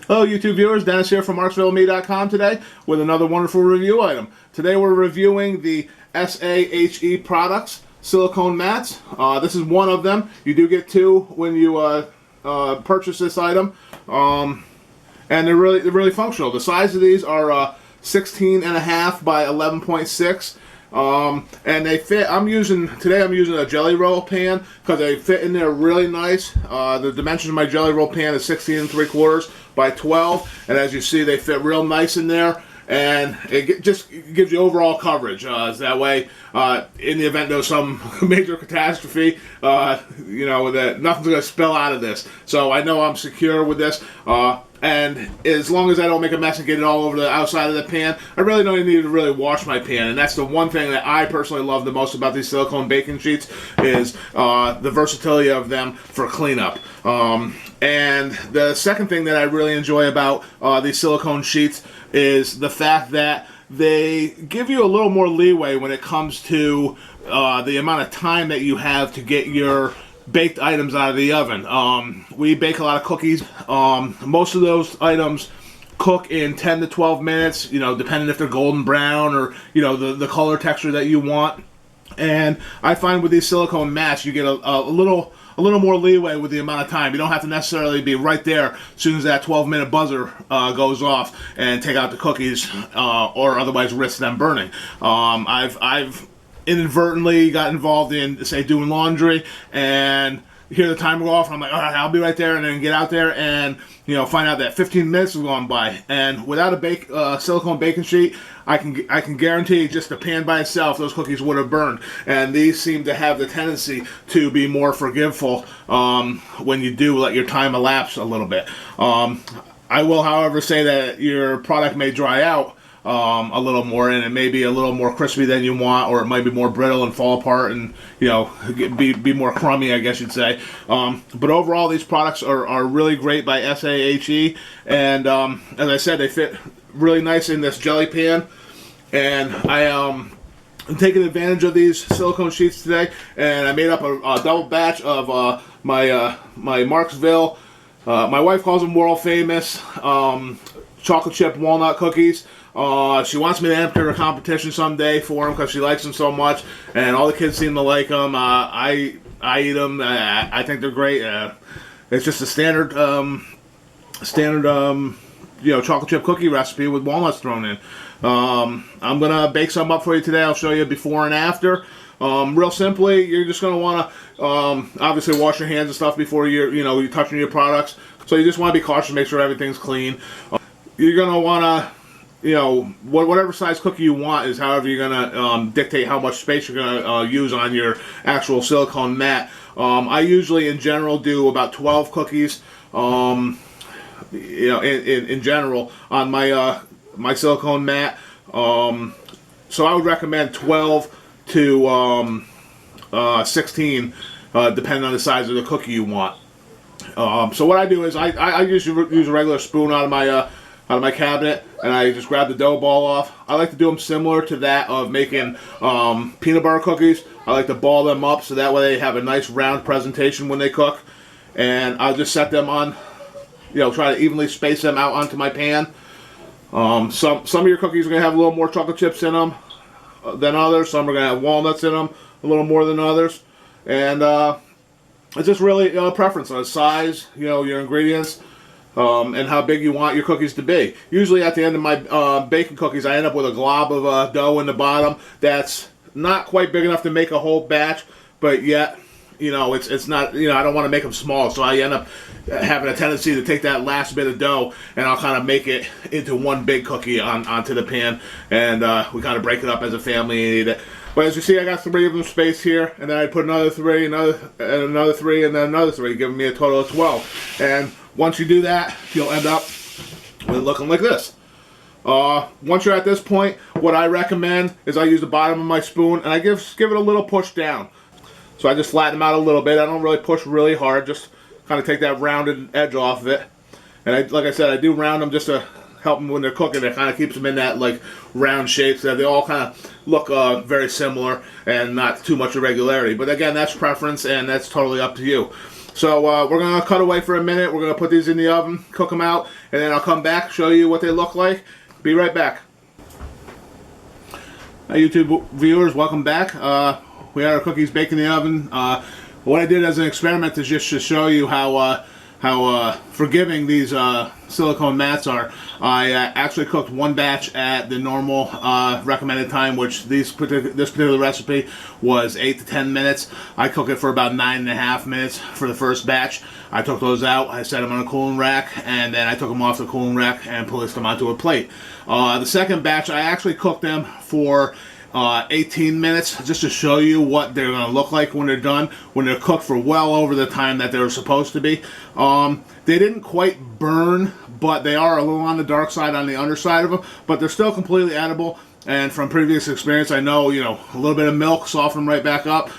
Hello YouTube viewers, Dennis here from MarksvilleandMe.com today with another wonderful review item. Today we're reviewing the SaHe products, silicone mats. This is one of them. You do get two when you purchase this item, and they're really functional. The size of these are 16.5 by 11.6. And they fit. Today I'm using a jelly roll pan because they fit in there really nice. The dimensions of my jelly roll pan is 16 3/4 by 12, and as you see, they fit real nice in there. And it just gives you overall coverage. That way, in the event of some major catastrophe, that nothing's going to spill out of this. So I know I'm secure with this. And as long as I don't make a mess and get it all over the outside of the pan, I really don't need to really wash my pan. And that's the one thing that I personally love the most about these silicone baking sheets is the versatility of them for cleanup. And the second thing that I really enjoy about these silicone sheets is the fact that they give you a little more leeway when it comes to the amount of time that you have to get your baked items out of the oven. We bake a lot of cookies. Most of those items cook in 10 to 12 minutes, depending if they're golden brown or, the color texture that you want. And I find with these silicone mats, you get a little more leeway with the amount of time. You don't have to necessarily be right there as soon as that 12-minute buzzer goes off and take out the cookies or otherwise risk them burning. I've inadvertently got involved in, say, doing laundry and hear the timer go off, and I'm like, all right, I'll be right there, and then get out there and find out that 15 minutes has gone by. And without a silicone baking sheet, I can guarantee just the pan by itself, those cookies would have burned. And these seem to have the tendency to be more forgiveful when you do let your time elapse a little bit. I will, however, say that your product may dry out a little more, and it may be a little more crispy than you want, or it might be more brittle and fall apart and be more crummy, I guess you'd say. But overall, these products are really great by SaHe, and as I said, they fit really nice in this jelly pan. And I'm taking advantage of these silicone sheets today, and I made up a double batch of my Marksville. My wife calls them world famous chocolate chip walnut cookies. She wants me to enter a competition someday for them because she likes them so much, and all the kids seem to like them. I eat them. I think they're great. It's just a standard chocolate chip cookie recipe with walnuts thrown in. I'm gonna bake some up for you today. I'll show you before and after. Real simply, you're just gonna want to obviously wash your hands and stuff before you're touching your products. So you just want to be cautious, make sure everything's clean. You're gonna want to, whatever size cookie you want is however you're gonna dictate how much space you're gonna use on your actual silicone mat. I usually, in general, do about 12 cookies. In general on my silicone mat. So I would recommend 12 to 16, depending on the size of the cookie you want. So what I do is I usually use a regular spoon out of my cabinet, and I just grab the dough ball off. I like to do them similar to that of making peanut butter cookies. I like to ball them up so that way they have a nice round presentation when they cook. And I'll just set them on, try to evenly space them out onto my pan. Some of your cookies are going to have a little more chocolate chips in them than others. Some are going to have walnuts in them a little more than others. And it's just really preference on size, your ingredients, and how big you want your cookies to be. Usually at the end of my baking cookies, I end up with a glob of dough in the bottom that's not quite big enough to make a whole batch, but yet, it's not, I don't want to make them small, so I end up having a tendency to take that last bit of dough and I'll kind of make it into one big cookie onto the pan, and we kind of break it up as a family and eat it. But as you see, I got 3 of them spaced here, and then I put another 3, another 3, and then another 3, giving me a total of 12. And once you do that, you'll end up with it looking like this. Once you're at this point, what I recommend is I use the bottom of my spoon and I give it a little push down. So I just flatten them out a little bit. I don't really push really hard, just kind of take that rounded edge off of it. And like I said, I do round them just to help them when they're cooking. It kind of keeps them in that like round shape, so that they all kind of look very similar and not too much irregularity. But again, that's preference, and that's totally up to you. So we're going to cut away for a minute. We're going to put these in the oven, cook them out, and then I'll come back, show you what they look like. Be right back. Hi YouTube viewers, welcome back. We had our cookies baked in the oven. What I did as an experiment is just to show you how forgiving these silicone mats are. I actually cooked one batch at the normal recommended time, which this particular recipe was 8 to 10 minutes. I cooked it for about 9.5 minutes for the first batch. I took those out, I set them on a cooling rack, and then I took them off the cooling rack and placed them onto a plate. The second batch, I actually cooked them for 18 minutes, just to show you what they're going to look like when they're done, when they're cooked for well over the time that they were supposed to be. They didn't quite burn, but they are a little on the dark side on the underside of them, but they're still completely edible. And from previous experience, I know, you know, a little bit of milk, soften them right back up.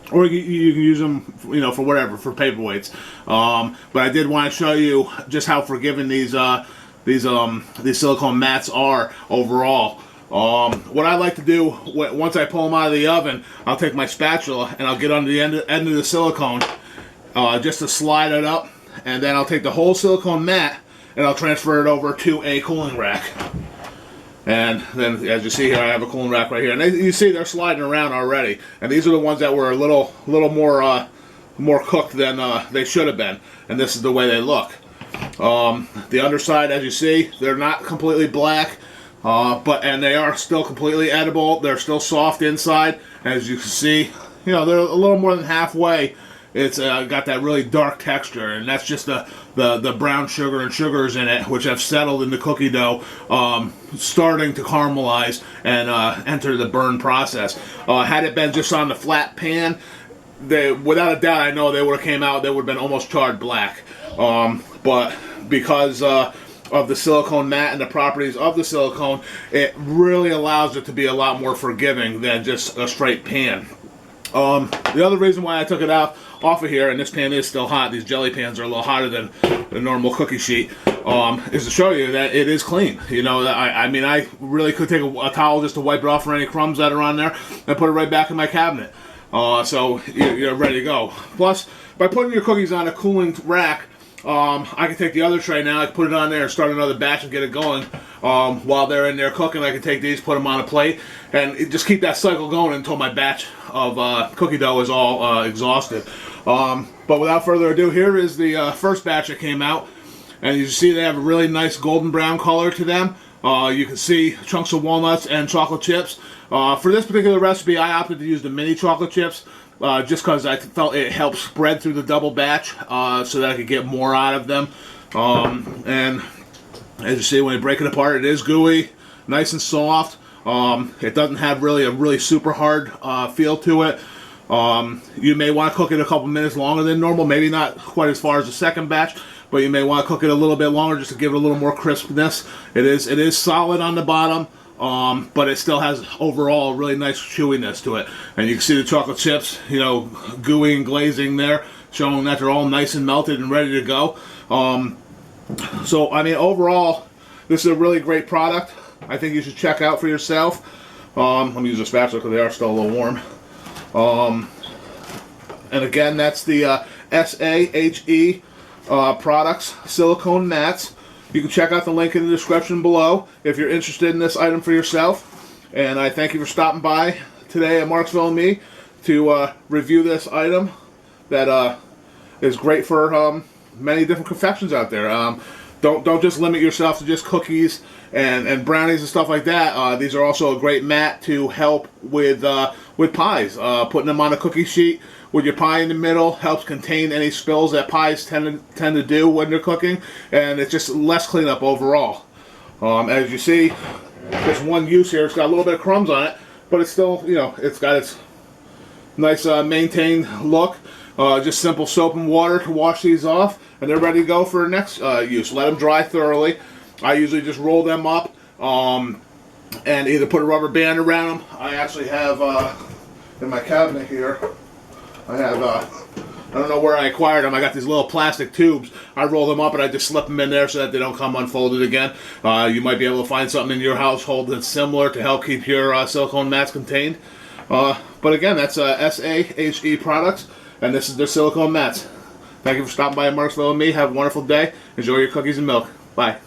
Or you can use them, you know, for whatever, for paperweights. But I did want to show you just how forgiving these silicone mats are overall. What I like to do, once I pull them out of the oven, I'll take my spatula and I'll get under the end of the silicone just to slide it up, and then I'll take the whole silicone mat and I'll transfer it over to a cooling rack. And then, as you see here, I have a cooling rack right here, and you see they're sliding around already. And these are the ones that were a little more cooked than they should have been, and this is the way they look. The underside, as you see, they're not completely black. And they are still completely edible. They're still soft inside. As you can see, you know, they're a little more than halfway. It's got that really dark texture, and that's just the brown sugar and sugars in it, which have settled in the cookie dough, starting to caramelize and enter the burn process. Had it been just on the flat pan, without a doubt, I know they would have came out. They would have been almost charred black. But because of the silicone mat and the properties of the silicone, it really allows it to be a lot more forgiving than just a straight pan. The other reason why I took it off of here, and this pan is still hot, these jelly pans are a little hotter than the normal cookie sheet, is to show you that it is clean. You know, I mean, I really could take a towel just to wipe it off for any crumbs that are on there and put it right back in my cabinet. So you're ready to go. Plus, by putting your cookies on a cooling rack, I can take the other tray now, I can put it on there and start another batch and get it going. While they're in there cooking, I can take these, put them on a plate, and just keep that cycle going until my batch of cookie dough is all exhausted. But without further ado, here is the first batch that came out. And you see they have a really nice golden brown color to them. You can see chunks of walnuts and chocolate chips. For this particular recipe, I opted to use the mini chocolate chips. Just because I felt it helped spread through the double batch, so that I could get more out of them. And as you see, when you break it apart, it is gooey, nice and soft. It doesn't have really a really super hard feel to it. You may want to cook it a couple minutes longer than normal, maybe not quite as far as the second batch, but you may want to cook it a little bit longer just to give it a little more crispness. It is solid on the bottom. But it still has overall a really nice chewiness to it. And you can see the chocolate chips, you know, gooey and glazing there, showing that they're all nice and melted and ready to go. So, I mean, overall, this is a really great product. I think you should check out for yourself. Let me use a spatula because they are still a little warm. And again, that's the SaHe products, silicone mats. You can check out the link in the description below if you're interested in this item for yourself. And I thank you for stopping by today at MarksvilleandMe to review this item that is great for many different confections out there. Don't just limit yourself to just cookies and brownies and stuff like that. These are also a great mat to help with pies. Putting them on a cookie sheet with your pie in the middle helps contain any spills that pies tend to do when they're cooking, and it's just less cleanup overall. As you see, there's one use here. It's got a little bit of crumbs on it, but it's still, you know, it's got its nice maintained look. Just simple soap and water to wash these off, and they're ready to go for next use. Let them dry thoroughly. I usually just roll them up and either put a rubber band around them. I actually have in my cabinet here, I have I don't know where I acquired them. I got these little plastic tubes. I roll them up and I just slip them in there so that they don't come unfolded again. You might be able to find something in your household that's similar to help keep your silicone mats contained. But again, that's SaHe products, and this is their silicone mats. Thank you for stopping by at Marksville and Me. Have a wonderful day. Enjoy your cookies and milk. Bye.